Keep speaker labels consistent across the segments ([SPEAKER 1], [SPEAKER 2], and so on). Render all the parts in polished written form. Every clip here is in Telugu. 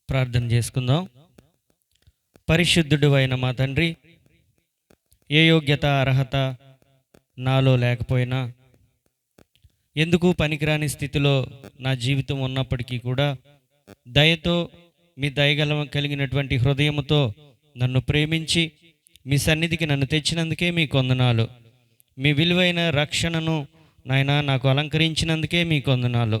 [SPEAKER 1] ప్రార్థన చేసుకుందాం. పరిశుద్ధుడు అయిన మా తండ్రి, ఏ యోగ్యత అర్హత నాలో లేకపోయినా, ఎందుకు పనికిరాని స్థితిలో నా జీవితం ఉన్నప్పటికీ కూడా దయతో, మీ దయగల కలిగినటువంటి హృదయముతో నన్ను ప్రేమించి మీ సన్నిధికి నన్ను తెచ్చినందుకే మీకు వందనాలు. మీ విలువైన రక్షణను నాయన నాకు అలంకరించినందుకే మీకు వందనాలు.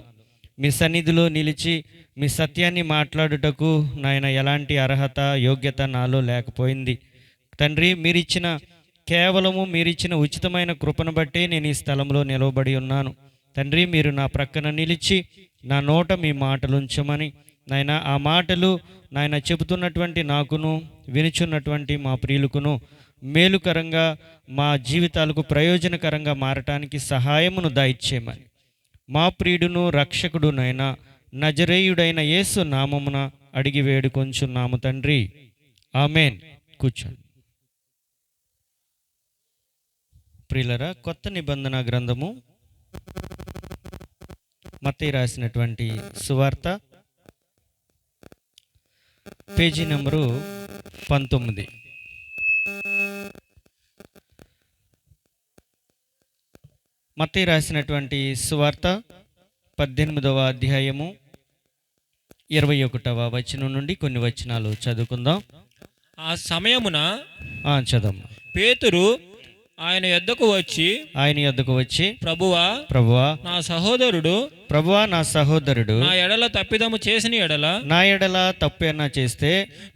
[SPEAKER 1] మీ సన్నిధిలో నిలిచి మీ సత్యాన్ని మాట్లాడుటకు నాయన ఎలాంటి అర్హత యోగ్యత నాలో లేకపోయింది తండ్రి. కేవలము మీరిచ్చిన ఉచితమైన కృపను బట్టే నేను ఈ స్థలంలో నిలవబడి ఉన్నాను తండ్రి. మీరు నా ప్రక్కన నిలిచి నా నోట మీ మాటలు ఉంచమని నాయన, ఆ మాటలు నాయన చెబుతున్నటువంటి నాకును వినుచున్నటువంటి మా ప్రియులకును మేలుకరంగా, మా జీవితాలకు ప్రయోజనకరంగా మారటానికి సహాయమును దయచేయమని మా ప్రియుడును రక్షకుడు నైనా నజరేయుడైన యేసు నామమున అడిగి వేడుకొంచున్నాము తండ్రి, ఆమెన్. కూర్చోండి. ప్రియులరా, కొత్త నిబంధన గ్రంథము మత్తయి రాసినటువంటి సువార్త, పేజీ నెంబరు 19. మత్తయి రాసినటువంటి సువార్త 18వ అధ్యాయము 21వ వచనం నుండి కొన్ని వచనాలు చదువుకుందాం.
[SPEAKER 2] ఆ సమయమున
[SPEAKER 1] చదవమ్మా.
[SPEAKER 2] పేతురు ఆయన యొద్దకు వచ్చి ప్రభువా నా సహోదరుడు నా ఎడల తప్పిదము చేసిన ఎడల
[SPEAKER 1] తప్పేనా చేస్తే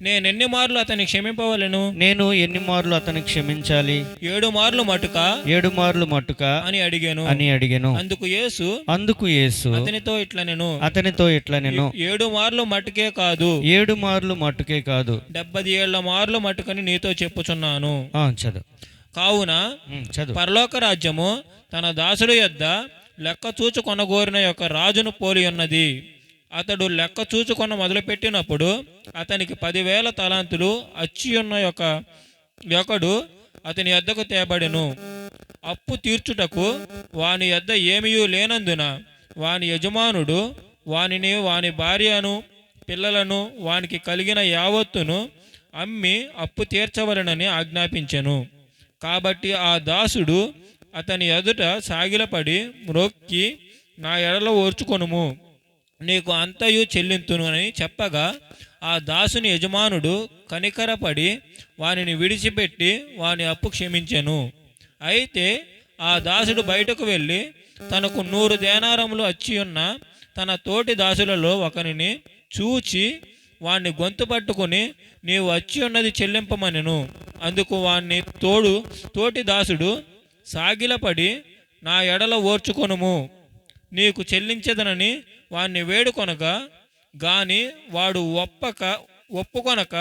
[SPEAKER 2] నేను ఎన్ని మార్లు అతన్ని క్షమింపవలెను?
[SPEAKER 1] నేను ఎన్ని మార్లు అతనికి క్షమించాలి?
[SPEAKER 2] 7 మార్లు మట్టుక అని
[SPEAKER 1] అడిగాను. అందుకు యేసు
[SPEAKER 2] అతనితో ఇట్లా నేను
[SPEAKER 1] 7 మార్లు మట్టుకే కాదు
[SPEAKER 2] 70 ఏళ్ల మార్లు మట్టుకని నీతో చెప్పుచున్నాను.
[SPEAKER 1] చదువు.
[SPEAKER 2] కావున పరలోక రాజ్యము తన దాసుడు యొద్ద లెక్క చూచుకొనగోరిన యొక్క రాజును పోలి ఉన్నది. అతడు లెక్క చూచుకొన మొదలుపెట్టినప్పుడు అతనికి 10,000 తలాంతులు అచ్చియున్న ఒకడు అతని యొద్దకు తేబడెను. అప్పు తీర్చుటకు వాని యొద్ద ఏమీయూ లేనందున వాని యజమానుడు వానిని, వాని భార్యను, పిల్లలను, వానికి కలిగిన యావత్తును అమ్మి అప్పు తీర్చవలెనని ఆజ్ఞాపించెను. కాబట్టి ఆ దాసుడు అతని ఎదుట సాగిలపడి మ్రొక్కి, నా ఎడల ఓర్చుకొనుము, నీకు అంతయు చెల్లింతును అని చెప్పగా, ఆ దాసుని యజమానుడు కనికరపడి వానిని విడిచిపెట్టి వాని అప్పు క్షమించెను. అయితే ఆ దాసుడు బయటకు వెళ్ళి తనకు 100 దేనారములు అచ్చియున్న తన తోటి దాసులలో ఒకరిని చూచి వాణ్ణి గొంతు పట్టుకుని, నీవు వచ్చి ఉన్నది చెల్లింపమనెను. అందుకు వాణ్ణి తోటి దాసుడు సాగిలపడి, నా ఎడల ఓర్చుకొనుము, నీకు చెల్లించదనని వాణ్ణి వేడుకొనగా గాని వాడు ఒప్పుకొనక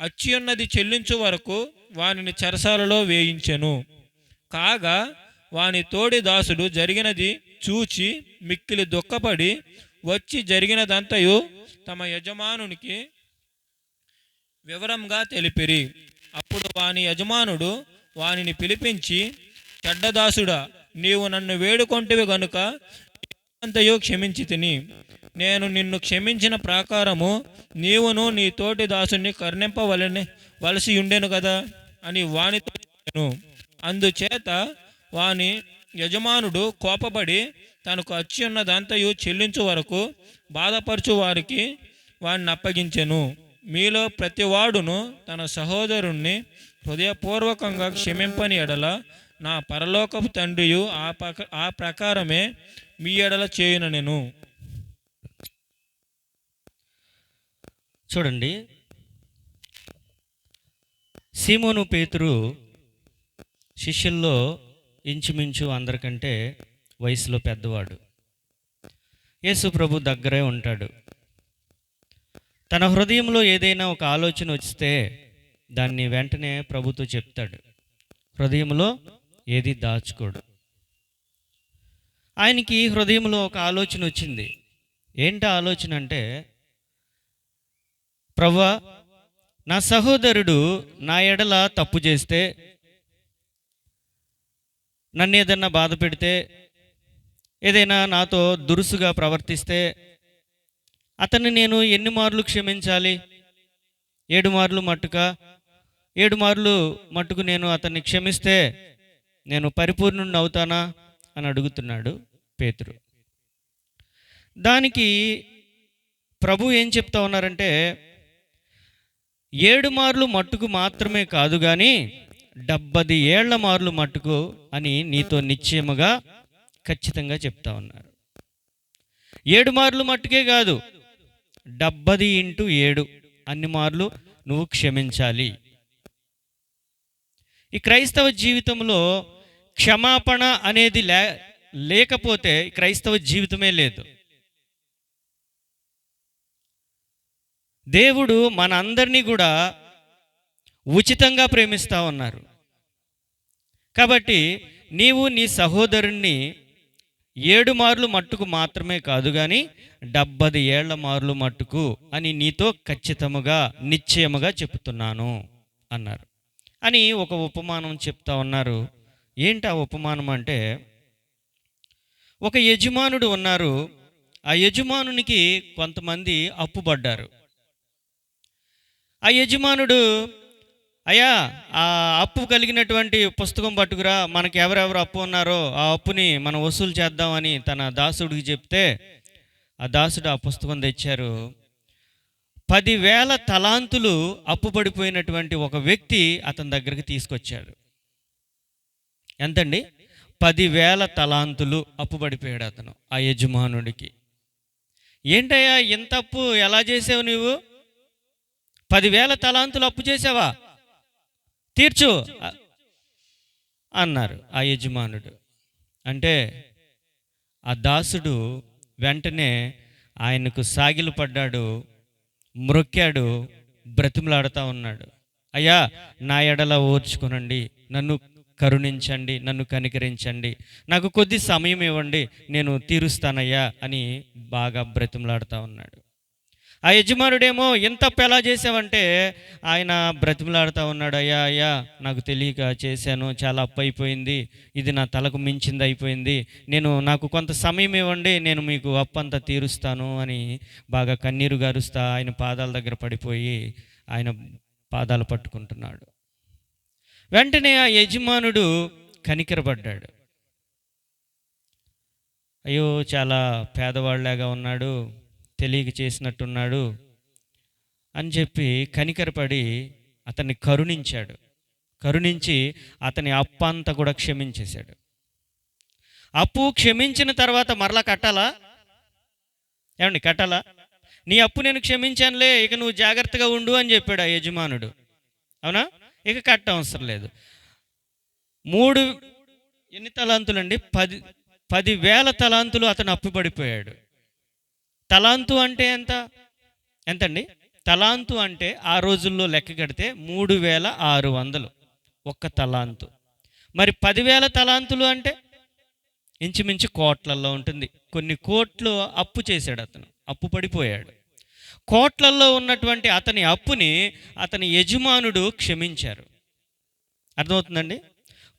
[SPEAKER 2] అచ్చియున్నది చెల్లించు వరకు వానిని చెరసాలలో వేయించెను. కాగా వాని తోడి దాసుడు జరిగినది చూచి మిక్కిలి దుఃఖపడి వచ్చి జరిగినదంతయు తమ యజమానునికి వివరంగా తెలిపిరి. అప్పుడు వాని యజమానుడు వానిని పిలిపించి, చెడ్డదాసుడా, నీవు నన్ను వేడుకొంటివి గనుక అంతయు క్షమించి తిని, నేను నిన్ను క్షమించిన ప్రకారము నీవును నీ తోటి దాసుని కరుణింపవలసి ఉండెను కదా అని వానితో చెప్పెను. అందుచేత వాని యజమానుడు కోపపడి తనకు అచ్చి ఉన్నదంతయు చెల్లించు వరకు బాధపరచు వారికి వాడిని అప్పగించెను. మీలో ప్రతివాడును తన సహోదరుణ్ణి హృదయపూర్వకంగా క్షమింపని ఎడల నా పరలోకపు తండ్రియు ఆ ప్రకారమే మీ ఎడల చేయుననెను.
[SPEAKER 1] చూడండి, సీమోను పేతురు శిష్యుల్లో ఇంచుమించు అందరికంటే వయసులో పెద్దవాడు. యేసు ప్రభు దగ్గరే ఉంటాడు. తన హృదయంలో ఏదైనా ఒక ఆలోచన వస్తే దాన్ని వెంటనే ప్రభుతో చెప్తాడు. హృదయంలో ఏది దాచుకోడు. ఆయనకి హృదయంలో ఒక ఆలోచన వచ్చింది. ఏంటి ఆలోచన అంటే, ప్రభువా, నా సహోదరుడు నా ఎడల తప్పు చేస్తే, నన్ను ఏదన్నా బాధ పెడితే, ఏదైనా నాతో దురుసుగా ప్రవర్తిస్తే అతన్ని నేను ఎన్ని మార్లు క్షమించాలి? 7 మార్లు మట్టుగా? 7 మార్లు మట్టుకు నేను అతన్ని క్షమిస్తే నేను పరిపూర్ణుడిని అవుతానా అని అడుగుతున్నాడు పేతురు. దానికి ప్రభు ఏం చెప్తా ఉన్నారంటే, 7 మార్లు మట్టుకు మాత్రమే కాదు కానీ 70 ఏళ్ల మార్లు మట్టుకు అని నీతో నిశ్చయముగా ఖచ్చితంగా చెప్తా ఉన్నారు. 7 మార్లు మట్టుకే కాదు, 70 × 7 అన్ని మార్లు నువ్వు క్షమించాలి. ఈ క్రైస్తవ జీవితంలో క్షమాపణ అనేది లేకపోతే క్రైస్తవ జీవితమే లేదు. దేవుడు మనందరినీ కూడా ఉచితంగా ప్రేమిస్తూ ఉన్నారు. కాబట్టి నీవు నీ సహోదరుణ్ణి 7 మార్లు మట్టుకు మాత్రమే కాదు కానీ 70 ఏళ్ల మార్లు మట్టుకు అని నీతో ఖచ్చితముగా నిశ్చయముగా చెప్తున్నాను అన్నారు అని ఒక ఉపమానం చెప్తా ఉన్నారు. ఏంటి ఆ ఉపమానం అంటే, ఒక యజమానుడు ఉన్నారు. ఆ యజమానునికి కొంతమంది అప్పుపడ్డారు. ఆ యజమానుడు, అయ్యా, ఆ అప్పు కలిగినటువంటి పుస్తకం పట్టుకురా, మనకి ఎవరెవరు అప్పు ఉన్నారో ఆ అప్పుని మనం వసూలు చేద్దామని తన దాసుడికి చెప్తే ఆ దాసుడు ఆ పుస్తకం తెచ్చారు. 10,000 తలాంతులు అప్పు పడిపోయినటువంటి ఒక వ్యక్తి అతని దగ్గరికి తీసుకొచ్చాడు. ఎంతండి? 10,000 తలాంతులు అప్పు పడిపోయాడు అతను ఆ యజమానుడికి. ఏంటయ్యా, ఇంత అప్పు ఎలా చేసావు నువ్వు? 10,000 తలాంతులు అప్పు చేసావా? తీర్చు అన్నారు ఆ యజమానుడు. అంటే ఆ దాసుడు వెంటనే ఆయనకు సాగిలు పడ్డాడు, మ్రొక్కాడు, బ్రతిమలాడుతూ ఉన్నాడు. అయ్యా, నా ఎడల ఓర్చుకునండి, నన్ను కరుణించండి, నన్ను కనికరించండి, నాకు కొద్ది సమయం ఇవ్వండి, నేను తీరుస్తానయ్యా అని బాగా బ్రతిమలాడుతూ ఉన్నాడు. ఆ యజమానుడేమో ఎంత తప్పు ఎలా చేసావంటే ఆయన బ్రతిమలాడుతూ ఉన్నాడు. అయ్యా అయ్యా, నాకు తెలియక చేశాను, చాలా అప్పు అయిపోయింది, ఇది నా తలకు మించింది అయిపోయింది, నాకు కొంత సమయం ఇవ్వండి, నేను మీకు అప్పు అంతా తీరుస్తాను అని బాగా కన్నీరు గారుస్తా ఆయన పాదాల దగ్గర పడిపోయి ఆయన పాదాలు పట్టుకుంటున్నాడు. వెంటనే ఆ యజమానుడు కనికరపడ్డాడు. అయ్యో, చాలా పేదవాళ్ళలాగా ఉన్నాడు, తెలియక చేసినట్టున్నాడు అని చెప్పి కనికరపడి అతన్ని కరుణించాడు. కరుణించి అతని అప్పు అంతా కూడా క్షమించేశాడు. అప్పు క్షమించిన తర్వాత మరలా కట్టాలా? ఏమండి, కట్టాలా? నీ అప్పు నేను క్షమించానులే, ఇక నువ్వు జాగ్రత్తగా ఉండు అని చెప్పాడు ఆ యజమానుడు. అవునా? ఇక కట్ట అవసరం లేదు. 3 ఎన్ని తలాంతులండి? 10,000 తలాంతులు అతను అప్పు పడిపోయాడు. తలాంతు అంటే ఎంతండి? తలాంతు అంటే ఆ రోజుల్లో లెక్క కడితే 3,600 ఒక్క తలాంతు. మరి 10,000 తలాంతులు అంటే ఇంచుమించు కోట్లల్లో ఉంటుంది. కొన్ని కోట్లు అప్పు చేశాడు అతను, అప్పు పడిపోయాడు. కోట్లల్లో ఉన్నటువంటి అతని అప్పుని అతని యజమానుడు క్షమించారు. అర్థమవుతుందండి?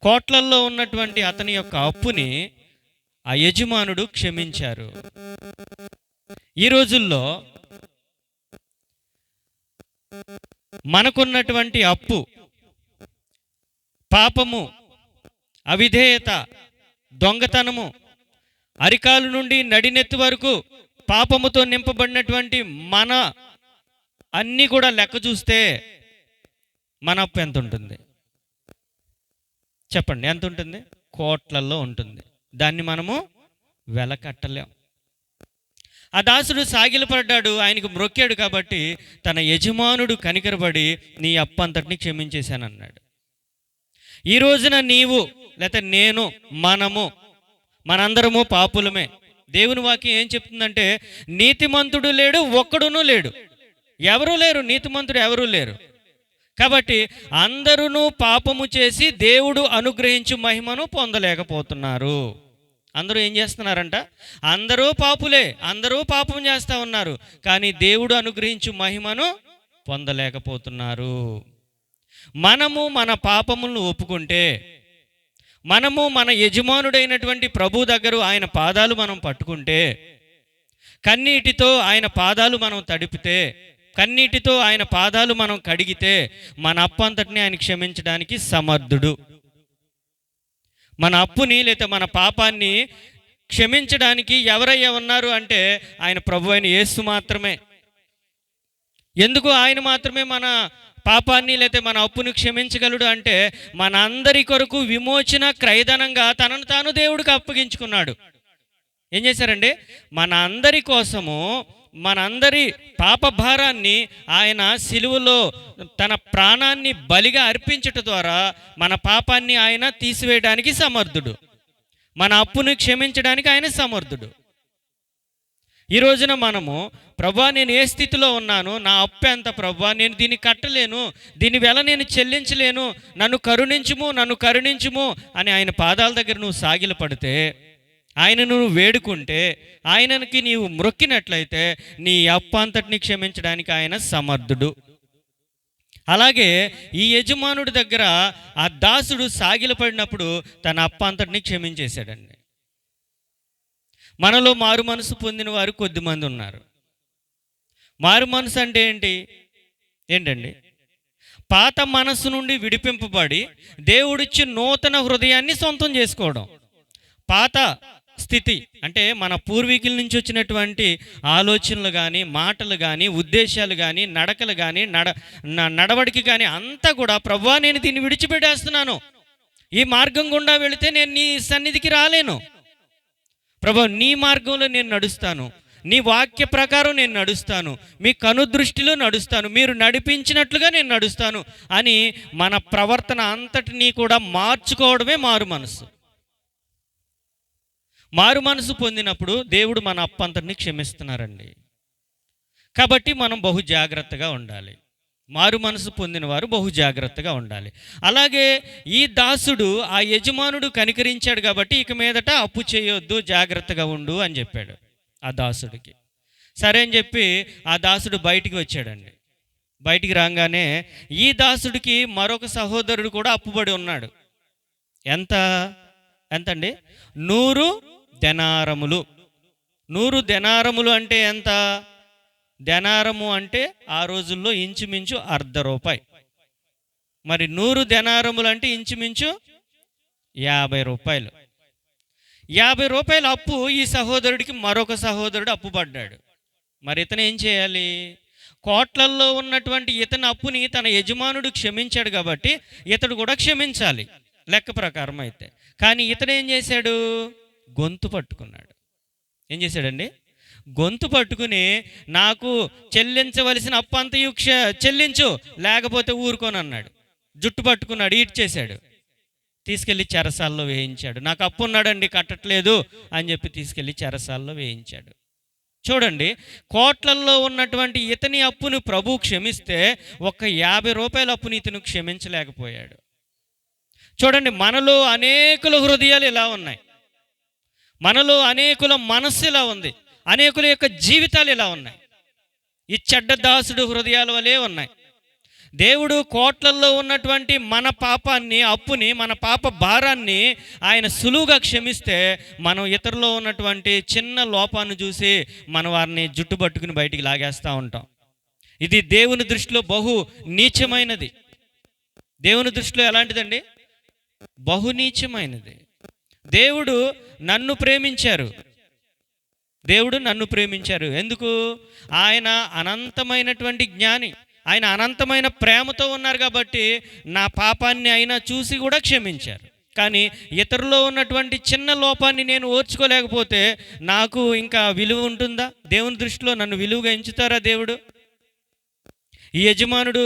[SPEAKER 1] కోట్లల్లో ఉన్నటువంటి అతని యొక్క అప్పుని ఆ యజమానుడు క్షమించారు. ఈ రోజుల్లో మనకున్నటువంటి అప్పు, పాపము, అవిధేయత, దొంగతనము, అరికాలు నుండి నడినెత్తి వరకు పాపముతో నింపబడినటువంటి మన అన్నీ కూడా లెక్క చూస్తే మన అప్పు ఎంత ఉంటుంది చెప్పండి? ఎంత ఉంటుంది? కోట్లల్లో ఉంటుంది. దాన్ని మనము వెలకట్టలేం. ఆ దాసుడు సాగిలపడ్డాడు, ఆయనకు మ్రొక్కాడు. కాబట్టి తన యజమానుడు కనికరపడి నీ అప్పు అంతటిని క్షమించేశానన్నాడు. ఈ రోజున నీవు, లేకపోతే నేను, మనందరము పాపులమే. దేవుని వాక్యం ఏం చెప్తుందంటే, నీతిమంతుడు లేడు, ఒక్కడునూ లేడు, ఎవరూ లేరు, నీతిమంతుడు ఎవరూ లేరు. కాబట్టి అందరూ పాపము చేసి దేవుడు అనుగ్రహించు మహిమను పొందలేకపోతున్నారు. అందరూ ఏం చేస్తున్నారంట? అందరూ పాపులే, అందరూ పాపం చేస్తూ ఉన్నారు, కానీ దేవుడు అనుగ్రహించు మహిమను పొందలేకపోతున్నారు. మనము మన పాపములను ఒప్పుకుంటే, మనము మన యజమానుడైనటువంటి ప్రభు దగ్గర ఆయన పాదాలు మనం పట్టుకుంటే, కన్నీటితో ఆయన పాదాలు మనం తడిపితే, కన్నీటితో ఆయన పాదాలు మనం కడిగితే, మన అప్పు అంతటిని ఆయన క్షమించడానికి సమర్థుడు. మన అప్పుని లేదా మన పాపాన్ని క్షమించడానికి ఎవరయ్యా ఉన్నారు అంటే ఆయన ప్రభు అయిన యేసు మాత్రమే. ఎందుకు ఆయన మాత్రమే మన పాపాన్ని లేదా మన అప్పుని క్షమించగలడు అంటే, మన అందరి కొరకు విమోచన క్రయధనంగా తనను తాను దేవుడికి అప్పగించుకున్నాడు. ఏం చేశారండి? మన అందరి కోసము, మనందరి పాప భారాన్ని ఆయన సిలువలో తన ప్రాణాన్ని బలిగా అర్పించట ద్వారా మన పాపాన్ని ఆయన తీసివేయడానికి సమర్థుడు, మన అప్పును క్షమించడానికి ఆయన సమర్థుడు. ఈ రోజున మనము, ప్రభువా నేను ఏ స్థితిలో ఉన్నాను, నా అప్పు ఎంత ప్రభువా, నేను దీన్ని కట్టలేను, దీని వెల నేను చెల్లించలేను, నన్ను కరుణించుము, నన్ను కరుణించుము అని ఆయన పాదాల దగ్గర నువ్వు సాగిలపడితే, ఆయనను నువ్వు వేడుకుంటే, ఆయనకి నీవు మ్రొక్కినట్లయితే నీ అప్పు అంతటిని క్షమించడానికి ఆయన సమర్థుడు. అలాగే ఈ యజమానుడి దగ్గర ఆ దాసుడు సాగిలపడినప్పుడు తన అప్పు అంతటిని క్షమించేశాడండి. మనలో మారు మనసు పొందిన వారు కొద్దిమంది ఉన్నారు. మారు మనసు అంటే ఏంటండి? పాత మనసు నుండి విడిపింపబడి దేవుడిచ్చి నూతన హృదయాన్ని సొంతం చేసుకోవడం. పాత స్థితి అంటే మన పూర్వీకుల నుంచి వచ్చినటువంటి ఆలోచనలు కానీ, మాటలు కానీ, ఉద్దేశాలు కానీ, నడకలు కానీ, నడవడికి కానీ అంతా కూడా, ప్రభువా నేను దీన్ని విడిచిపెట్టేస్తున్నాను, ఈ మార్గం గుండా వెళితే నేను నీ సన్నిధికి రాలేను, ప్రభువా నీ మార్గంలో నేను నడుస్తాను, నీ వాక్య ప్రకారం నేను నడుస్తాను, మీ కనుదృష్టిలో నడుస్తాను, మీరు నడిపించినట్లుగా నేను నడుస్తాను అని మన ప్రవర్తన అంతటినీ కూడా మార్చుకోవడమే మారు మనసు. మారు మనసు పొందినప్పుడు దేవుడు మన అప్పంతటిని క్షమిస్తున్నారండి. కాబట్టి మనం బహు జాగ్రత్తగా ఉండాలి. మారు మనసు పొందిన వారు బహు జాగ్రత్తగా ఉండాలి. అలాగే ఈ దాసుడు ఆ యజమానుడు కనికరించాడు కాబట్టి ఇక మీదట అప్పు చేయొద్దు, జాగ్రత్తగా ఉండు అని చెప్పాడు ఆ దాసుడికి. సరే అని చెప్పి ఆ దాసుడు బయటికి వచ్చాడండి. బయటికి రాగానే ఈ దాసుడికి మరొక సహోదరుడు కూడా అప్పుబడి ఉన్నాడు. ఎంతండి? 100 దెనారములు. 100 దెనారములు అంటే ఎంత? దెనారము అంటే ఆ రోజుల్లో ఇంచుమించు ₹1/2. మరి 100 దెనారములు అంటే ఇంచుమించు ₹50. ₹50 అప్పు ఈ సహోదరుడికి మరొక సహోదరుడు అప్పు పడ్డాడు. మరి ఇతను ఏం చేయాలి? కోట్లల్లో ఉన్నటువంటి ఇతని అప్పుని తన యజమానుడు క్షమించాడు కాబట్టి ఇతడు కూడా క్షమించాలి లెక్క ప్రకారం అయితే. కానీ ఇతడు ఏం చేశాడు? గొంతు పట్టుకున్నాడు. ఏం చేశాడండి? గొంతు పట్టుకుని నాకు చెల్లించవలసిన అప్పు అంతయు చెల్లించు, లేకపోతే ఊరుకోను అన్నాడు. జుట్టు పట్టుకున్నాడు, ఈడ్చేశాడు, తీసుకెళ్ళి చెరసాల్లో వేయించాడు. నాకు అప్పు ఉన్నాడండి, కట్టట్లేదు అని చెప్పి తీసుకెళ్ళి చెరసాల్లో వేయించాడు. చూడండి, కోట్లల్లో ఉన్నటువంటి ఇతని అప్పును ప్రభు క్షమిస్తే ఒక్క ₹50 అప్పుని ఇతను క్షమించలేకపోయాడు. చూడండి, మనలో అనేకుల హృదయాలు ఇలా ఉన్నాయి, మనలో అనేకుల మనస్సు ఇలా ఉంది, అనేకుల యొక్క జీవితాలు ఇలా ఉన్నాయి. ఈ చెడ్డ దాసుడు హృదయాల వలె ఉన్నాయి. దేవుడు కోట్లల్లో ఉన్నటువంటి మన పాపాన్ని, అప్పుని, మన పాప భారాన్ని ఆయన సులువుగా క్షమిస్తే మనం ఇతరులో ఉన్నటువంటి చిన్న లోపాన్ని చూసి మన వారిని జుట్టు పట్టుకుని బయటికి లాగేస్తూ ఉంటాం. ఇది దేవుని దృష్టిలో బహు నీచమైనది. దేవుని దృష్టిలో ఎలాంటిదండి? బహు నీచమైనది. దేవుడు నన్ను ప్రేమించారు. దేవుడు నన్ను ప్రేమించారు. ఎందుకు? ఆయన అనంతమైనటువంటి జ్ఞాని, ఆయన అనంతమైన ప్రేమతో ఉన్నారు కాబట్టి నా పాపాన్ని అయినా చూసి కూడా క్షమించారు. కానీ ఇతరులో ఉన్నటువంటి చిన్న లోపాన్ని నేను ఓర్చుకోలేకపోతే నాకు ఇంకా విలువ ఉంటుందా? దేవుని దృష్టిలో నన్ను విలువగా ఎంచుతారా దేవుడు? ఈ యజమానుడు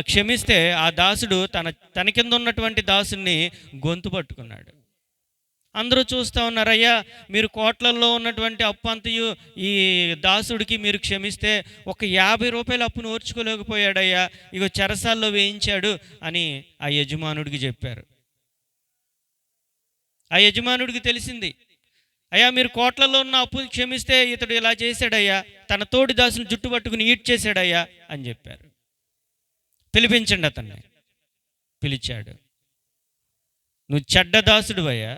[SPEAKER 1] క్షమిస్తే ఆ దాసుడు తన కింద ఉన్నటువంటి దాసుని గొంతు పట్టుకున్నాడు. అందరూ చూస్తూ ఉన్నారు, అయ్యా మీరు కోట్లల్లో ఉన్నటువంటి అప్పు అంతయు ఈ దాసుడికి మీరు క్షమిస్తే ఒక ₹50 అప్పును ఓర్చుకోలేకపోయాడయ్యా, ఇగో చెరసాల్లో వేయించాడు అని ఆ యజమానుడికి చెప్పారు. ఆ యజమానుడికి తెలిసింది, అయ్యా మీరు కోట్లలో ఉన్న అప్పు క్షమిస్తే ఇతడు ఇలా చేశాడయ్యా, తన తోడి దాసుని జుట్టు పట్టుకుని ఈడ్చేశాడయ్యా అని చెప్పారు. పిలిపించండి అతన్ని. పిలిచాడు. నువ్వు చెడ్డ దాసుడు అయ్యా,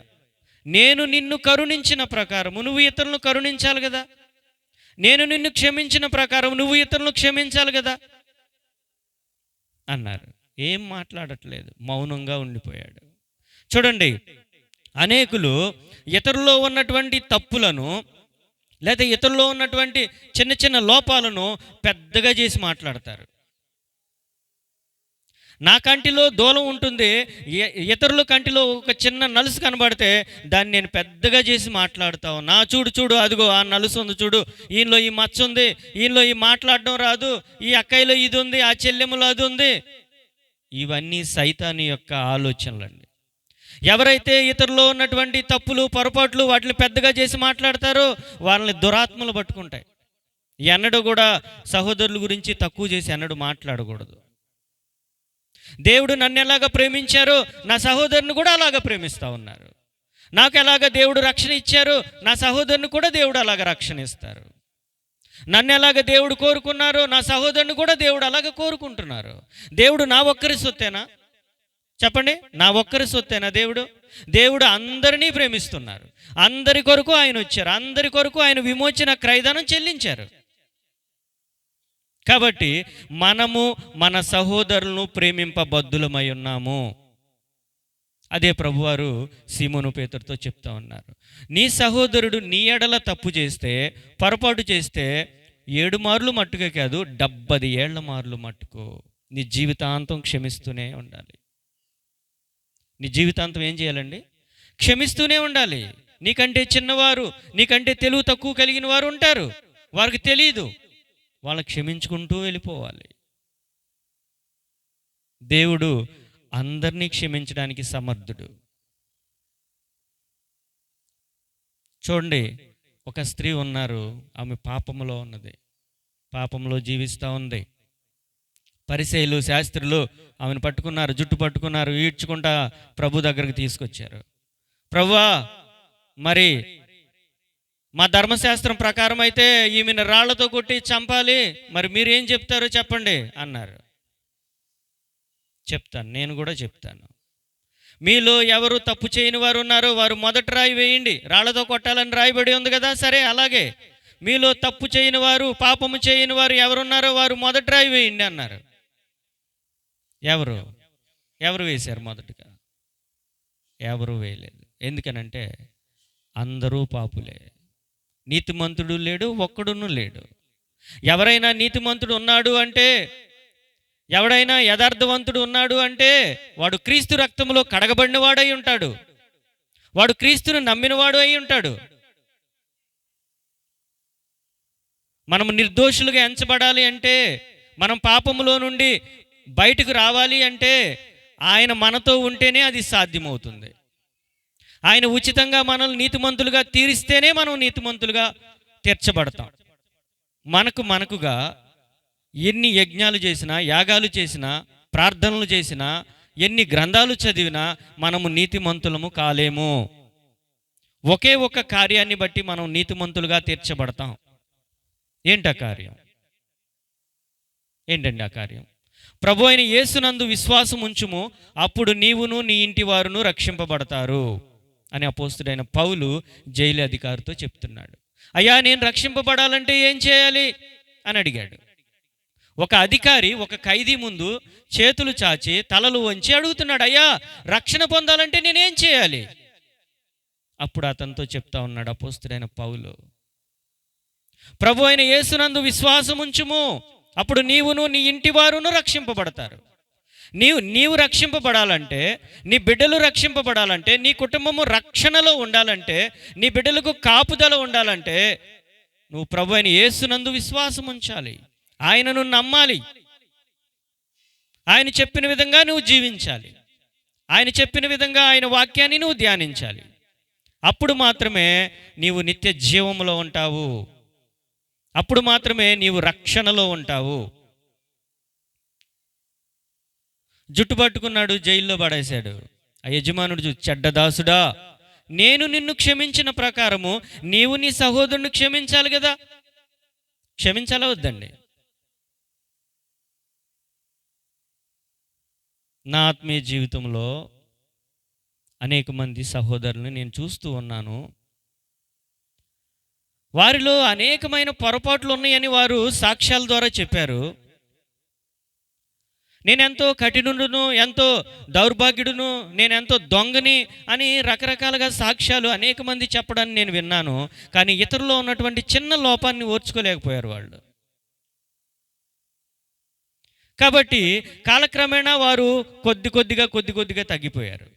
[SPEAKER 1] నేను నిన్ను కరుణించిన ప్రకారము నువ్వు ఇతరులను కరుణించాలి కదా, నేను నిన్ను క్షమించిన ప్రకారం నువ్వు ఇతరులను క్షమించాలి కదా అన్నారు. ఏం మాట్లాడట్లేదు, మౌనంగా ఉండిపోయాడు. చూడండి, అనేకులు ఇతరుల్లో ఉన్నటువంటి తప్పులను లేదా ఇతరుల్లో ఉన్నటువంటి చిన్న చిన్న లోపాలను పెద్దగా చేసి మాట్లాడతారు. నా కంటిలో దూలం ఉంటుంది, ఇతరుల కంటిలో ఒక చిన్న నలుసు కనబడితే దాన్ని నేను పెద్దగా చేసి మాట్లాడుతావు. నా చూడు చూడు, అదిగో ఆ నలుసు ఉంది చూడు, ఈయనలో ఈ మచ్చ ఉంది, ఈయనలో ఈ మాట్లాడడం రాదు, ఈ అక్కయ్యలో ఇది ఉంది, ఆ చెల్లెములో అది ఉంది. ఇవన్నీ సైతాని యొక్క ఆలోచనలండి. ఎవరైతే ఇతరులో ఉన్నటువంటి తప్పులు పొరపాట్లు వాటిని పెద్దగా చేసి మాట్లాడతారో వాళ్ళని దురాత్మలు పట్టుకుంటాయి. ఎన్నడూ కూడా సహోదరుల గురించి తక్కువ చేసి ఎన్నడూ మాట్లాడకూడదు. దేవుడు నన్ను ఎలాగ ప్రేమించారో నా సహోదరుని కూడా అలాగ ప్రేమిస్తూ ఉన్నారు. నాకు ఎలాగ దేవుడు రక్షణ ఇచ్చారో నా సహోదరుని కూడా దేవుడు అలాగ రక్షణ ఇస్తారు. నన్ను ఎలాగ దేవుడు కోరుకున్నారో నా సహోదరుని కూడా దేవుడు అలాగ కోరుకుంటున్నారు. దేవుడు నా ఒక్కరి సొత్తేనా? చెప్పండి, నా ఒక్కరి సొత్తేనా దేవుడు? దేవుడు అందరినీ ప్రేమిస్తున్నారు. అందరి కొరకు ఆయన వచ్చారు, అందరి కొరకు ఆయన విమోచన క్రయధనం చెల్లించారు. కాబట్టి మనము మన సహోదరులను ప్రేమింపబద్ధులమై ఉన్నాము. అదే ప్రభువారు సీమోను పేతురుతో చెప్తా ఉన్నారు. నీ సహోదరుడు నీ ఎడల తప్పు చేస్తే, పొరపాటు చేస్తే 7 మార్లు మట్టుకే కాదు, 70 ఏళ్ల మార్లు మట్టుకు నీ జీవితాంతం క్షమిస్తూనే ఉండాలి. నీ జీవితాంతం ఏం చేయాలండి? క్షమిస్తూనే ఉండాలి. నీకంటే చిన్నవారు, నీకంటే తెలివి తక్కువ కలిగిన వారు ఉంటారు, వారికి తెలియదు, వాళ్ళని క్షమించుకుంటూ వెళ్ళిపోవాలి. దేవుడు అందరినీ క్షమించడానికి సమర్థుడు. చూడండి, ఒక స్త్రీ ఉన్నారు, ఆమె పాపములో ఉన్నది, పాపంలో జీవిస్తూ ఉంది. పరిసయ్యులు శాస్త్రులు ఆమెను పట్టుకున్నారు, జుట్టు పట్టుకున్నారు, ఈడ్చుకుంటా ప్రభు దగ్గరికి తీసుకొచ్చారు. ప్రభువా, మరి మా ధర్మశాస్త్రం ప్రకారం అయితే ఈమెను రాళ్లతో కొట్టి చంపాలి, మరి మీరు ఏం చెప్తారో చెప్పండి అన్నారు. చెప్తాను, నేను కూడా చెప్తాను. మీలో ఎవరు తప్పు చేయని వారు ఉన్నారో వారు మొదటి రాయి వేయండి. రాళ్లతో కొట్టాలని రాయబడి ఉంది కదా, సరే అలాగే మీలో తప్పు చేయని వారు, పాపము చేయని వారు ఎవరున్నారో వారు మొదటి రాయి వేయండి అన్నారు. ఎవరు వేశారు? మొదటగా ఎవరు వేయలేదు. ఎందుకనంటే అందరూ పాపులే, నీతిమంతుడు లేడు, ఒక్కడును లేడు. ఎవరైనా నీతిమంతుడు ఉన్నాడు అంటే, ఎవడైనా యథార్థవంతుడు ఉన్నాడు అంటే వాడు క్రీస్తు రక్తంలో కడగబడిన వాడై ఉంటాడు, వాడు క్రీస్తును నమ్మినవాడు అయి ఉంటాడు. మనం నిర్దోషులుగా ఎంచబడాలి అంటే, మనం పాపములో నుండి బయటకు రావాలి అంటే ఆయన మనతో ఉంటేనే అది సాధ్యమవుతుంది. ఆయన ఉచితంగా మనల్ని నీతిమంతులుగా తీరిస్తేనే మనం నీతిమంతులుగా తీర్చబడతాం. మనకుగా ఎన్ని యజ్ఞాలు చేసినా, యాగాలు చేసినా, ప్రార్థనలు చేసినా, ఎన్ని గ్రంథాలు చదివినా మనము నీతిమంతులము కాలేము. ఒకే ఒక కార్యాన్ని బట్టి మనం నీతిమంతులుగా తీర్చబడతాం. ఏంటి ఆ కార్యం? ఏంటండి ఆ కార్యం? ప్రభు అయిన యేసునందు విశ్వాసం ఉంచుము, అప్పుడు నీవును నీ ఇంటి వారును రక్షింపబడతారు అని అపోస్తుడైన పౌలు జైలు అధికారితో చెప్తున్నాడు. అయ్యా, నేను రక్షింపబడాలంటే ఏం చేయాలి అని అడిగాడు. ఒక అధికారి ఒక ఖైదీ ముందు చేతులు చాచి తలలు వంచి అడుగుతున్నాడు, అయ్యా రక్షణ పొందాలంటే నేనేం చేయాలి? అప్పుడు అతనితో చెప్తా ఉన్నాడు అపోస్తుడైన పౌలు, ప్రభు అయిన యేసునందు విశ్వాసం ఉంచుము, అప్పుడు నీవును నీ ఇంటి వారును రక్షింపబడతారు. నీవు రక్షింపబడాలంటే, నీ బిడ్డలు రక్షింపబడాలంటే, నీ కుటుంబము రక్షణలో ఉండాలంటే, నీ బిడ్డలకు కాపుదల ఉండాలంటే నువ్వు ప్రభు అయిన యేసునందు విశ్వాసం ఉంచాలి, ఆయనను నమ్మాలి, ఆయన చెప్పిన విధంగా నువ్వు జీవించాలి, ఆయన చెప్పిన విధంగా ఆయన వాక్యాన్ని నువ్వు ధ్యానించాలి. అప్పుడు మాత్రమే నీవు నిత్య జీవములో ఉంటావు, అప్పుడు మాత్రమే నీవు రక్షణలో ఉంటావు. జుట్టు పట్టుకున్నాడు, జైల్లో పడేశాడు. ఆ యజమానుడు చెడ్డ దాసుడా, నేను నిన్ను క్షమించిన ప్రకారము నీవు నీ సహోదరుని క్షమించాలి కదా. క్షమించాలా వద్దండి? నా ఆత్మీయ జీవితంలో అనేక మంది సహోదరులను నేను చూస్తూ ఉన్నాను. వారిలో అనేకమైన పొరపాట్లు ఉన్నాయని వారు సాక్ష్యాల ద్వారా చెప్పారు. నేనెంతో కఠినుడును, ఎంతో దౌర్భాగ్యుడును, నేనెంతో దొంగని అని రకరకాలుగా సాక్ష్యాలు అనేక మంది చెప్పడాన్ని నేను విన్నాను. కానీ ఇతరులో ఉన్నటువంటి చిన్న లోపాన్ని ఓర్చుకోలేకపోయారు వాళ్ళు. కాబట్టి కాలక్రమేణా వారు కొద్ది కొద్దిగా తగ్గిపోయారు.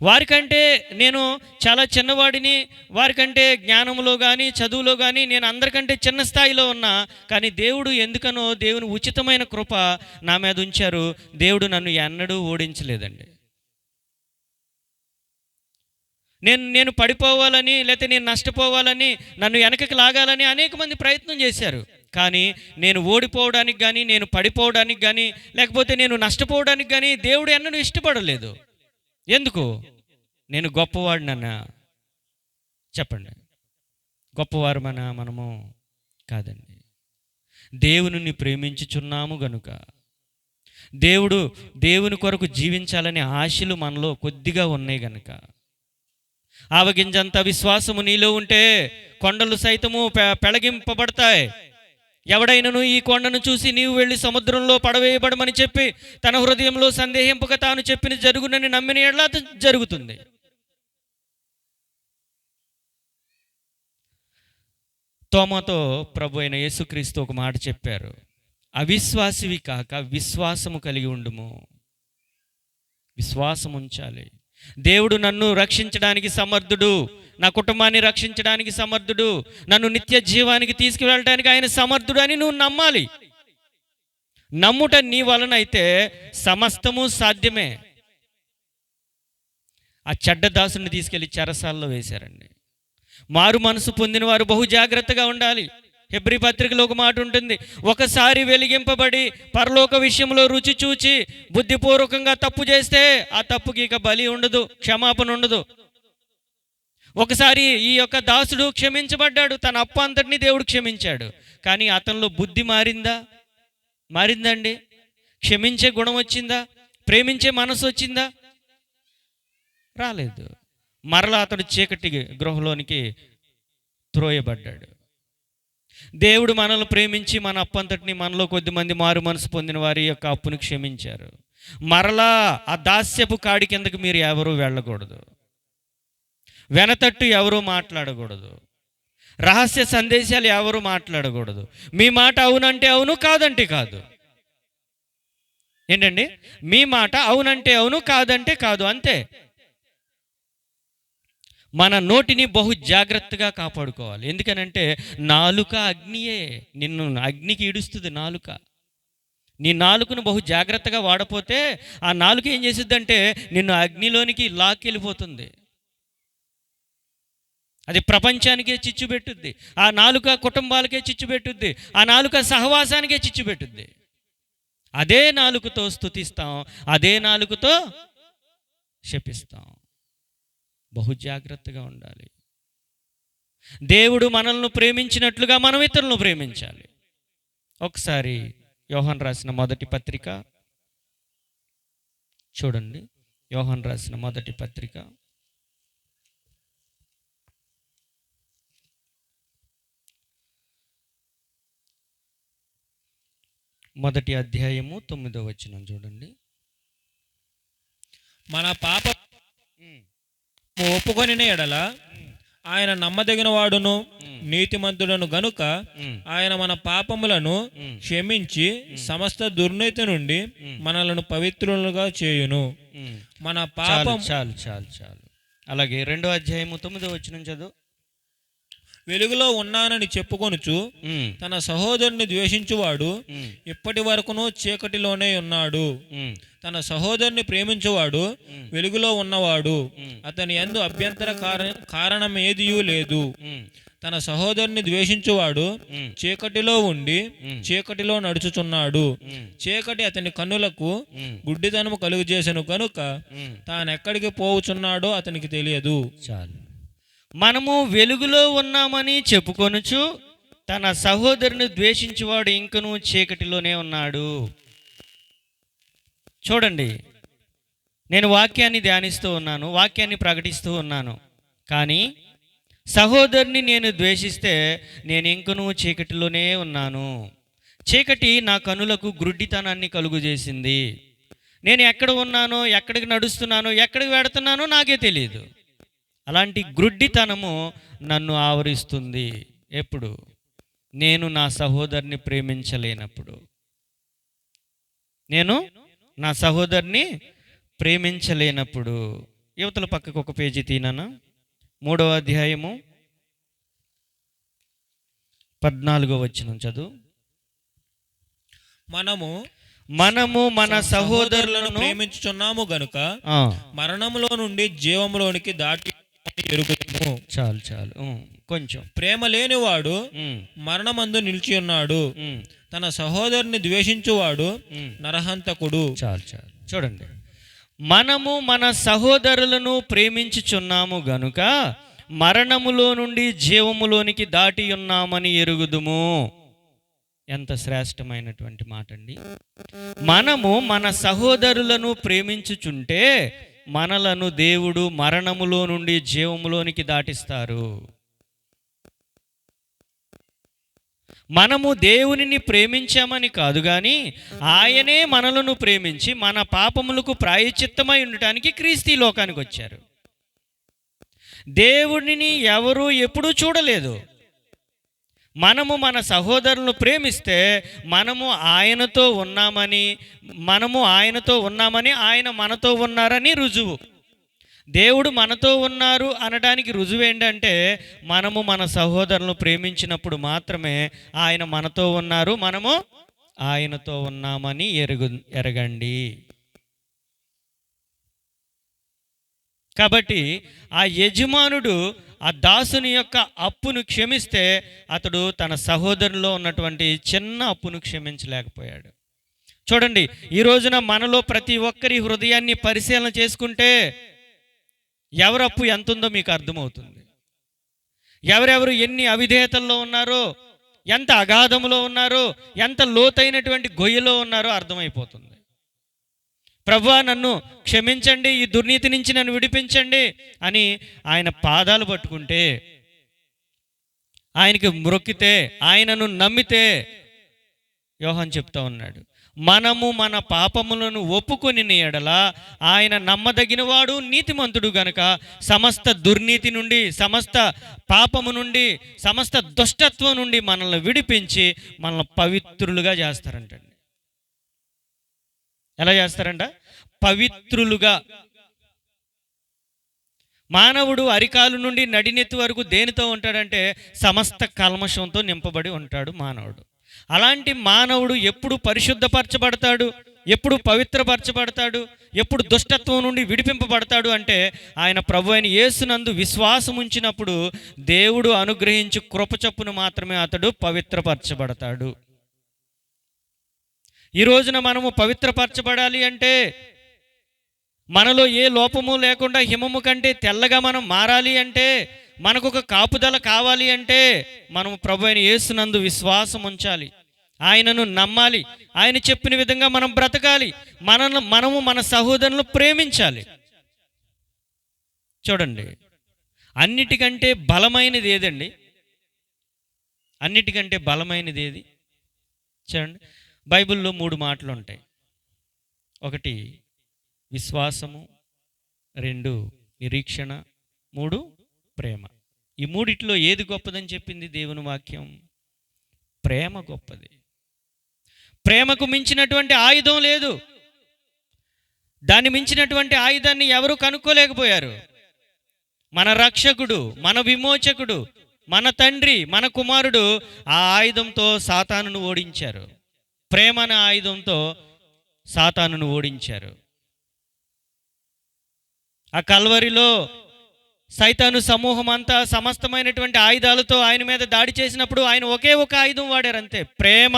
[SPEAKER 1] వారికంటే నేను చాలా చిన్నవాడిని, వారికంటే జ్ఞానంలో కానీ చదువులో కానీ నేను అందరికంటే చిన్న స్థాయిలో ఉన్నా, కానీ దేవుడు ఎందుకనో దేవుని ఉచితమైన కృప నా మీద ఉంచారు. దేవుడు నన్ను ఎన్నడూ ఓడించలేదండి. నేను పడిపోవాలని, లేకపోతే నేను నష్టపోవాలని, నన్ను వెనకకి లాగాలని అనేక మంది ప్రయత్నం చేశారు. కానీ నేను ఓడిపోవడానికి కానీ, నేను పడిపోవడానికి కానీ, లేకపోతే నేను నష్టపోవడానికి కానీ దేవుడు ఎన్నడూ ఇష్టపడలేదు. ఎందుకు? నేను గొప్పవాడినన్నా? చెప్పండి, గొప్పవారు మనము కాదండి. దేవుని ప్రేమించుచున్నాము గనుక, దేవుని కొరకు జీవించాలనే ఆశలు మనలో కొద్దిగా ఉన్నాయి గనుక, ఆవగింజంత విశ్వాసము నీలో ఉంటే కొండలు సైతము పెళగింపబడతాయి. ఎవడైనను ఈ కొండను చూసి నీవు వెళ్ళి సముద్రంలో పడవేయబడమని చెప్పి తన హృదయంలో సందేహింపక తాను చెప్పిన జరుగునని నమ్మిన ఎడల జరుగుతుంది. తోమాతో ప్రభు అయిన యేసుక్రీస్తు ఒక మాట చెప్పారు, అవిశ్వాసివి కాక విశ్వాసము కలిగి ఉండుము. విశ్వాసం ఉంచాలి. దేవుడు నన్ను రక్షించడానికి సమర్థుడు, నా కుటుంబాన్ని రక్షించడానికి సమర్థుడు, నన్ను నిత్య జీవానికి తీసుకువెళ్ళడానికి ఆయన సమర్థుడు అని నువ్వు నమ్మాలి. నమ్ముట నీ వలన అయితే సమస్తము సాధ్యమే. ఆ చెడ్డ దాసుని తీసుకెళ్లి చెరసాల్లో వేశారండి. మారు మనసు పొందిన వారు బహు జాగ్రత్తగా ఉండాలి. హెబ్రీ పత్రికలో ఒక మాట ఉంటుంది, ఒకసారి వెలిగింపబడి పరలోక విషయంలో రుచి చూచి బుద్ధిపూర్వకంగా తప్పు చేస్తే ఆ తప్పుకి ఇక బలి ఉండదు, క్షమాపణ ఉండదు. ఒకసారి ఈ యొక్క దాసుడు క్షమించబడ్డాడు, తన అప్పు అంతటిని దేవుడు క్షమించాడు. కానీ అతనిలో బుద్ధి మారిందండి? క్షమించే గుణం వచ్చిందా? ప్రేమించే మనసు వచ్చిందా? రాలేదు. మరలా అతడు చీకటి గృహలోనికి త్రోయబడ్డాడు. దేవుడు మనల్ని ప్రేమించి మన అప్పంతటిని మనలో కొద్దిమంది మారు మనసు పొందిన వారి యొక్క అప్పును క్షమించారు. మరలా ఆ దాస్యపు కాడి కిందకి మీరు ఎవరూ వెళ్ళకూడదు, వెనతట్టు ఎవరూ మాట్లాడకూడదు, రహస్య సందేశాలు ఎవరు మాట్లాడకూడదు. మీ మాట అవునంటే అవును, కాదంటే కాదు. ఏంటండి? మీ మాట అవునంటే అవును, కాదంటే కాదు, అంతే. మన నోటిని బహు జాగ్రత్తగా కాపాడుకోవాలి. ఎందుకనంటే నాలుక అగ్నియే, నిన్ను అగ్నికి ఈడుస్తుంది నాలుక. నీ నాలుకను బహు జాగ్రత్తగా వాడపోతే ఆ నాలుక ఏం చేసిద్దంటే నిన్ను అగ్నిలోనికి లాక్కెళ్ళిపోతుంది. అది ప్రపంచానికే చిచ్చు పెట్టుద్ది. ఆ నాలుక కుటుంబాలకే చిచ్చు పెట్టుద్ది. ఆ నాలుక సహవాసానికే చిచ్చు పెట్టుద్ది. అదే నాలుకతో స్తుతిస్తాం, అదే నాలుకతో శపిస్తాం. బహు జాగ్రత్తగా ఉండాలి. దేవుడు మనల్ని ప్రేమించినట్లుగా మనం ఇతరులను ప్రేమించాలి. ఒకసారి యోహాను రాసిన మొదటి పత్రిక చూడండి. యోహాను రాసిన మొదటి పత్రిక మొదటి అధ్యాయము 9వ వచనం చూడండి.
[SPEAKER 2] మన పాప ఒప్పుకొనిన ఎడల ఆయన నమ్మదగిన వాడును నీతిమంతుడను గనుక ఆయన మన పాపములను క్షమించి సమస్త దుర్నీతి నుండి మనలను పవిత్రులుగా చేయును. మన పాపం
[SPEAKER 1] చాలు. అలాగే 2వ అధ్యాయము 9వ వచనం చదువు.
[SPEAKER 2] వెలుగులో ఉన్నానని చెప్పుకొనుచు తన సహోదరుని ద్వేషించువాడు ఇప్పటి వరకును చీకటిలోనే ఉన్నాడు. తన సహోదరుని ప్రేమించువాడు వెలుగులో ఉన్నవాడు, అతని యందు అభ్యంతర కారణం ఏదియూ లేదు. తన సహోదరుని ద్వేషించువాడు చీకటిలో ఉండి చీకటిలో నడుచుచున్నాడు. చీకటి అతని కన్నులకు గుడ్డితనము కలుగు చేసెను కనుక తానెక్కడికి పోవుచున్నాడో అతనికి తెలియదు.
[SPEAKER 1] చాలు. మనము వెలుగులో ఉన్నామని చెప్పుకొనుచు తన సహోదరుని ద్వేషించువాడు ఇంకనూ చీకటిలోనే ఉన్నాడు. చూడండి, నేను వాక్యాన్ని ధ్యానిస్తూ ఉన్నాను, వాక్యాన్ని ప్రకటిస్తూ ఉన్నాను, కానీ సహోదరుని నేను ద్వేషిస్తే నేను ఇంకనూ చీకటిలోనే ఉన్నాను. చీకటి నా కనులకు గ్రుడ్డితనాన్ని కలుగు చేసింది. నేను ఎక్కడ ఉన్నానో, ఎక్కడికి నడుస్తున్నానో, ఎక్కడికి వెడుతున్నానో నాకే తెలియదు. అలాంటి గ్రుడ్డితనము నన్ను ఆవరిస్తుంది. ఎప్పుడు? నేను నా సహోదరుని ప్రేమించలేనప్పుడు. నేను నా సహోదరుని ప్రేమించలేనప్పుడు. యువతల పక్కకు ఒక పేజీ తీనానా? 3వ అధ్యాయము 14వ వచనం చదువు. మనము మన సహోదరులను
[SPEAKER 2] ప్రేమించుచున్నాము గనుక మరణములో నుండి జీవములోనికి దాటి ఎరుగుదుము.
[SPEAKER 1] చాలు చాలు, కొంచెం.
[SPEAKER 2] ప్రేమ లేనివాడు మరణమందు నిలిచి ఉన్నాడు. తన సహోదరుని ద్వేషించువాడు నరహంతకుడు.
[SPEAKER 1] చాలు చాలు. చూడండి, మనము మన సహోదరులను ప్రేమించుచున్నాము గనుక మరణములో నుండి జీవములోనికి దాటి ఉన్నామని ఎరుగుదుము. ఎంత శ్రేష్టమైనటువంటి మాట అండి. మనము మన సహోదరులను ప్రేమించుచుంటే మనలను దేవుడు మరణములో నుండి జీవములోనికి దాటిస్తారు. మనము దేవునిని ప్రేమించామని కాదు, కానీ ఆయనే మనలను ప్రేమించి మన పాపములకు ప్రాయశ్చిత్తమై ఉండటానికి క్రీస్తు ఈ లోకానికి వచ్చారు. దేవుడిని ఎవరు ఎప్పుడూ చూడలేదు. మనము మన సహోదరులను ప్రేమిస్తే మనము ఆయనతో ఉన్నామని ఆయన మనతో ఉన్నారని రుజువు. దేవుడు మనతో ఉన్నారు అనడానికి రుజువు ఏంటంటే మనము మన సహోదరులను ప్రేమించినప్పుడు మాత్రమే ఆయన మనతో ఉన్నారు, మనము ఆయనతో ఉన్నామని ఎరగండి. కాబట్టి ఆ యజమానుడు ఆ దాసుని యొక్క అప్పును క్షమిస్తే అతడు తన సహోదరులో ఉన్నటువంటి చిన్న అప్పును క్షమించలేకపోయాడు. చూడండి, ఈ రోజున మనలో ప్రతి ఒక్కరి హృదయాన్ని పరిశీలన చేసుకుంటే ఎవరి అప్పు ఎంత ఉందో మీకు అర్థమవుతుంది. ఎవరెవరు ఎన్ని అవిధేయతల్లో ఉన్నారో, ఎంత అగాధములో ఉన్నారో, ఎంత లోతైనటువంటి గొయ్యలో ఉన్నారో అర్థమైపోతుంది. ప్రభువా నన్ను క్షమించండి, ఈ దుర్నీతి నుంచి నన్ను విడిపించండి అని ఆయన పాదాలు పట్టుకుంటే, ఆయనకి మ్రొక్కితే, ఆయనను నమ్మితే, యోహాను చెప్తా ఉన్నాడు, మనము మన పాపములను ఒప్పుకొని ఎడల ఆయన నమ్మదగినవాడు నీతిమంతుడు గనుక సమస్త దుర్నీతి నుండి, సమస్త పాపము నుండి, సమస్త దుష్టత్వం నుండి మనల్ని విడిపించి మనల్ని పవిత్రులుగా చేస్తారంటండి. ఎలా చేస్తారంట? పవిత్రులుగా. మానవుడు అరికాలు నుండి నడినెత్తి వరకు దేనితో ఉంటాడంటే సమస్త కల్మషంతో నింపబడి ఉంటాడు మానవుడు. అలాంటి మానవుడు ఎప్పుడు పరిశుద్ధపరచబడతాడు, ఎప్పుడు పవిత్రపరచబడతాడు, ఎప్పుడు దుష్టత్వం నుండి విడిపింపబడతాడు అంటే ఆయన ప్రభు అయిన యేసునందు విశ్వాసం ఉంచినప్పుడు దేవుడు అనుగ్రహించి కృపచొప్పును మాత్రమే అతడు పవిత్రపరచబడతాడు. ఈ రోజున మనము పవిత్రపరచబడాలి అంటే, మనలో ఏ లోపము లేకుండా హిమము కంటే తెల్లగా మనం మారాలి అంటే, మనకు ఒక కాపుదల కావాలి అంటే మనము ప్రభు అయిన యేసునందు విశ్వాసం ఉంచాలి, ఆయనను నమ్మాలి, ఆయన చెప్పిన విధంగా మనం బ్రతకాలి, మనము మన సహోదరులను ప్రేమించాలి. చూడండి, అన్నిటికంటే బలమైనది ఏదండి? అన్నిటికంటే బలమైనది ఏది? చూడండి, బైబిల్లో 3 మాటలు ఉంటాయి. 1 విశ్వాసము, 2 నిరీక్షణ, 3 ప్రేమ. ఈ మూడిట్లో ఏది గొప్పదని చెప్పింది దేవుని వాక్యం? ప్రేమ గొప్పది. ప్రేమకు మించినటువంటి ఆయుధం లేదు. దాన్ని మించినటువంటి ఆయుధాన్ని ఎవరు కనుక్కోలేకపోయారు. మన రక్షకుడు, మన విమోచకుడు, మన తండ్రి, మన కుమారుడు ఆ ఆయుధంతో సాతానును ఓడించారు. ప్రేమ అనే ఆయుధంతో సాతానును ఓడించారు. ఆ కల్వరిలో సైతాను సమూహం అంతా సమస్తమైనటువంటి ఆయుధాలతో ఆయన మీద దాడి చేసినప్పుడు ఆయన ఒకే ఒక ఆయుధం వాడారు అంతే, ప్రేమ.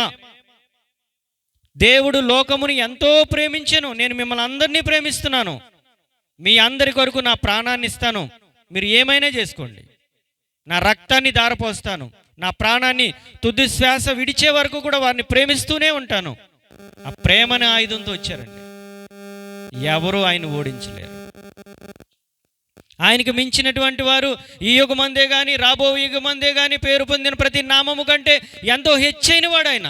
[SPEAKER 1] దేవుడు లోకముని ఎంతో ప్రేమించెను, నేను మిమ్మల్ని అందరినీ ప్రేమిస్తున్నాను, మీ అందరి కొరకు నా ప్రాణాన్ని ఇస్తాను, మీరు ఏమైనా చేసుకోండి, నా రక్తాన్ని ధారపోస్తాను, నా ప్రాణాన్ని తుది శ్వాస విడిచే వరకు కూడా వారిని ప్రేమిస్తూనే ఉంటాను. ఆ ప్రేమని ఆయుధంతో వచ్చారండి. ఎవరు ఆయన ఓడించలేరు. ఆయనకు మించినటువంటి వారు ఈ యుగమందే కానీ రాబో యుగమందే కానీ పేరు పొందిన ప్రతి నామము కంటే ఎంతో హెచ్చైన వాడు ఆయన.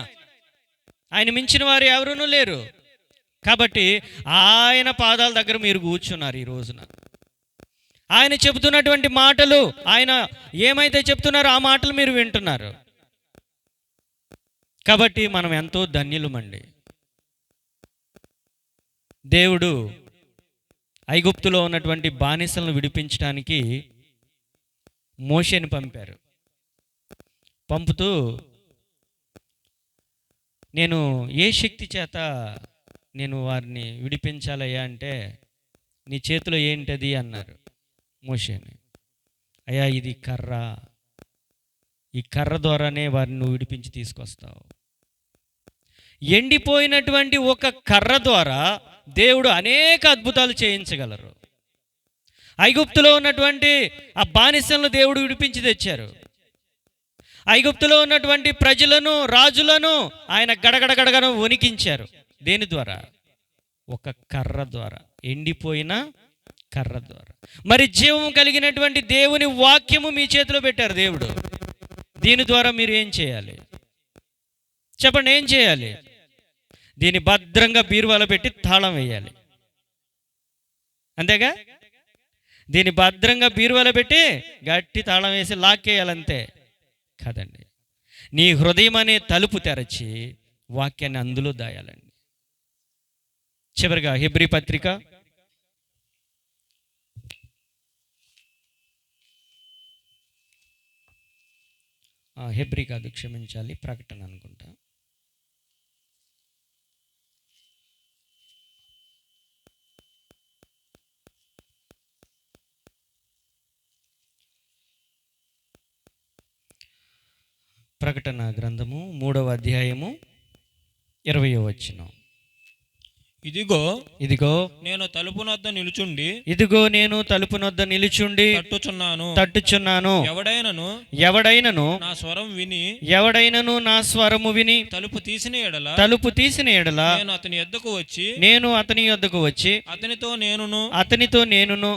[SPEAKER 1] ఆయన మించిన వారు ఎవరూ లేరు. కాబట్టి ఆయన పాదాల దగ్గర మీరు కూర్చున్నారు ఈ రోజున. ఆయన చెబుతున్నటువంటి మాటలు, ఆయన ఏమైతే చెప్తున్నారో ఆ మాటలు మీరు వింటున్నారు. కాబట్టి మనం ఎంతో ధన్యులమండి. దేవుడు ఐగుప్తులో ఉన్నటువంటి బానిసలను విడిపించడానికి మోషేని పంపారు. పంపుతూ, నేను ఏ శక్తి చేత నేను వారిని విడిపించాలయ్యా అంటే, నీ చేతిలో ఏంటది అన్నారు మోషేని. అయ్యా, ఇది కర్ర, ఈ కర్ర ద్వారానే వారిని నువ్వు విడిపించి తీసుకొస్తావు. ఎండిపోయినటువంటి ఒక కర్ర ద్వారా దేవుడు అనేక అద్భుతాలు చేయించగలరు. ఐగుప్తులో ఉన్నటువంటి ఆ బానిసలను దేవుడు విడిపించి తెచ్చారు. ఐగుప్తులో ఉన్నటువంటి ప్రజలను, రాజులను ఆయన గడగడగడగను వణికించారు. దేని ద్వారా? ఒక కర్ర ద్వారా, ఎండిపోయిన కర్ర ద్వారా. మరి జీవం కలిగినటువంటి దేవుని వాక్యము మీ చేతిలో పెట్టారు దేవుడు. దీని ద్వారా మీరు ఏం చేయాలి చెప్పండి? ఏం చేయాలి? దీన్ని భద్రంగా బీరువాలో పెట్టి తాళం వేయాలి, అంతేగా? దీన్ని భద్రంగా బీరువాలో పెట్టి గట్టి తాళం వేసి లాక్కేయాలంతే కాదండి. నీ హృదయం అనే తలుపు తెరచి వాక్యాన్ని అందులో దాయాలండి. చివరిగా హెబ్రీ పత్రిక హెబ్రీ కాదు, క్షమించాలి, ప్రకటన అనుకుంటా. ప్రకటన గ్రంథము 3వ అధ్యాయము 20వ వచనం. ఇదిగో
[SPEAKER 2] నేను తలుపు నొద్ద నిలుచుండి,
[SPEAKER 1] ఇదిగో నేను తలుపు నొద్ద నిలుచుండి తట్టుచున్నాను. ఎవడైనను
[SPEAKER 2] నా స్వరం విని,
[SPEAKER 1] ఎవడైనను నా స్వరము విని
[SPEAKER 2] తలుపు తీసిన ఎడల
[SPEAKER 1] నేను అతని యొద్దకు వచ్చి అతనితో నేనును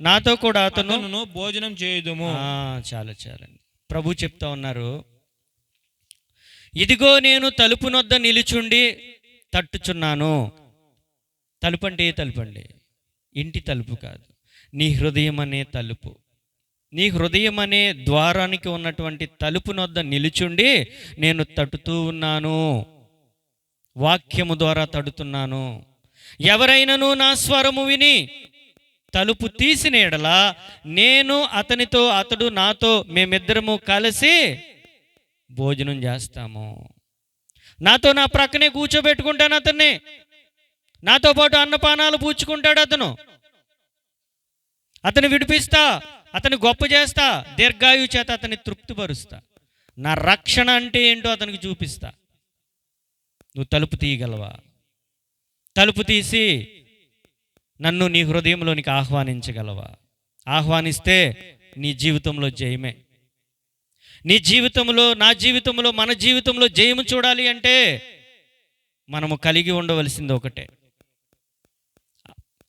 [SPEAKER 1] నాతో కూడా అతను
[SPEAKER 2] భోజనం చేయుదుము.
[SPEAKER 1] చాలండి. ప్రభు చెప్తా ఉన్నారు, ఇదిగో నేను తలుపు నొద్ద నిలుచుండి తట్టుచున్నాను. తలుపు అంటే ఏ తలుపు అండి? ఇంటి తలుపు కాదు, నీ హృదయం అనే తలుపు. నీ హృదయం అనే ద్వారానికి ఉన్నటువంటి తలుపు నొద్ద నిలుచుండి నేను తట్టుతూ ఉన్నాను, వాక్యము ద్వారా తడుతున్నాను. ఎవరైనను నా స్వరము విని తలుపు తీసిన ఎడల నేను అతనితో, అతడు నాతో, మేమిద్దరము కలిసి భోజనం చేస్తాము. నాతో నా ప్రక్కనే కూర్చోబెట్టుకుంటాను అతన్ని, నాతో పాటు అన్నపానాలు పూచుకుంటాడు అతను. అతను విడిపిస్తా, అతను గొప్ప చేస్తా, దీర్ఘాయు చేత అతన్ని తృప్తిపరుస్తా. నా రక్షణ అంటే ఏంటో అతనికి చూపిస్తా. నువ్వు తలుపు తీయగలవా? తలుపు తీసి నన్ను నీ హృదయంలోనికి ఆహ్వానించగలవా? ఆహ్వానిస్తే నీ జీవితంలో జయమే. నీ జీవితంలో, నా జీవితంలో, మన జీవితంలో జయము చూడాలి అంటే మనము కలిగి ఉండవలసింది ఒకటే.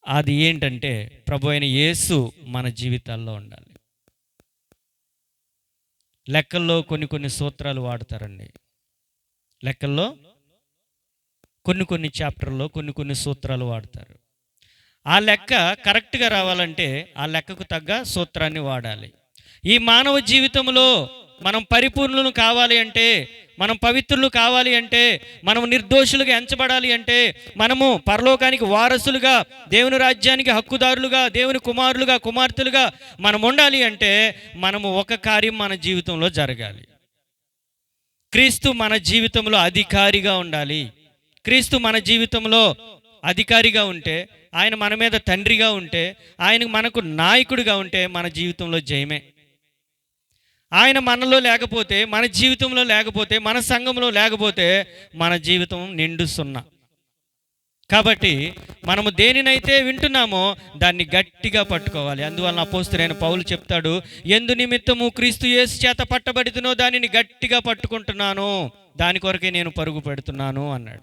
[SPEAKER 1] అది ఏంటంటే ప్రభు అయిన యేసు మన జీవితాల్లో ఉండాలి. లెక్కల్లో కొన్ని సూత్రాలు వాడతారండి. లెక్కల్లో కొన్ని చాప్టర్లో కొన్ని సూత్రాలు వాడతారు. ఆ లెక్క కరెక్ట్గా రావాలంటే ఆ లెక్కకు తగ్గ సూత్రాన్ని వాడాలి. ఈ మానవ జీవితంలో మనం పరిపూర్ణులు కావాలి అంటే, మనం పవిత్రులు కావాలి అంటే, మనం నిర్దోషులుగా ఎంచబడాలి అంటే, మనము పరలోకానికి వారసులుగా, దేవుని రాజ్యానికి హక్కుదారులుగా, దేవుని కుమారులుగా, కుమార్తెలుగా మనం ఉండాలి అంటే మనము ఒక కార్యం మన జీవితంలో జరగాలి. క్రీస్తు మన జీవితంలో అధికారిగా ఉండాలి. క్రీస్తు మన జీవితంలో అధికారిగా ఉంటే ఆయన మన మీద తండ్రిగా ఉంటే, ఆయన మనకు నాయకుడిగా ఉంటే మన జీవితంలో జయమే. ఆయన మనలో లేకపోతే, మన జీవితంలో లేకపోతే, మన సంఘంలో లేకపోతే మన జీవితం నిండు సున్నా. కాబట్టి మనము దేనినైతే వింటున్నామో దాన్ని గట్టిగా పట్టుకోవాలి. అందువలన అపోస్తలుడైన పౌలు చెప్తాడు, ఎందు నిమిత్తము క్రీస్తు యేసు చేత పట్టబడితునో దానిని గట్టిగా పట్టుకుంటున్నాను, దాని కొరకే నేను పరుగు పెడుతున్నాను అన్నాడు.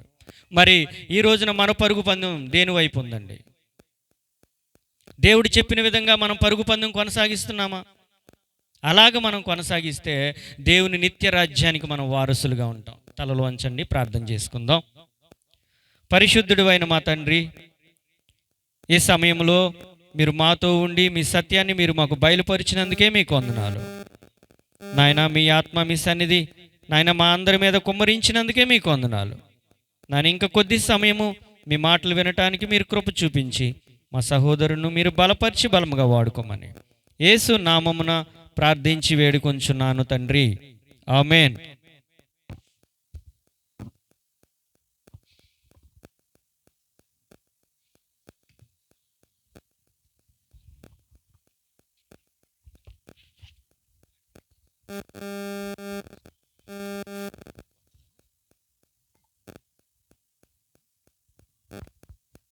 [SPEAKER 1] మరి ఈ రోజున మన పరుగు పందెం దేని వైపు ఉందండి? దేవుడు చెప్పిన విధంగా మనం పరుగు పందెం కొనసాగిస్తున్నామా? అలాగ మనం కొనసాగిస్తే దేవుని నిత్య రాజ్యానికి మనం వారసులుగా ఉంటాం. తలలు వంచండి, ప్రార్థన చేసుకుందాం. పరిశుద్ధుడు అయిన మా తండ్రి, ఈ సమయంలో మీరు మాతో ఉండి మీ సత్యాన్ని మీరు మాకు బయలుపరిచినందుకే మీకు వందనాలు నాయన. మీ ఆత్మ, మీ సన్నిధి నాయన మా అందరి మీద కుమ్మరించినందుకే మీకు వందనాలు నాయన. ఇంకా కొద్ది సమయము మీ మాటలు వినటానికి మీరు కృప చూపించి మా సహోదరును మీరు బలపరిచి బలముగా వాడుకోమని యేసు నామమున ప్రార్థించి వేడుకొంచున్నాను తండ్రి. ఆమేన్.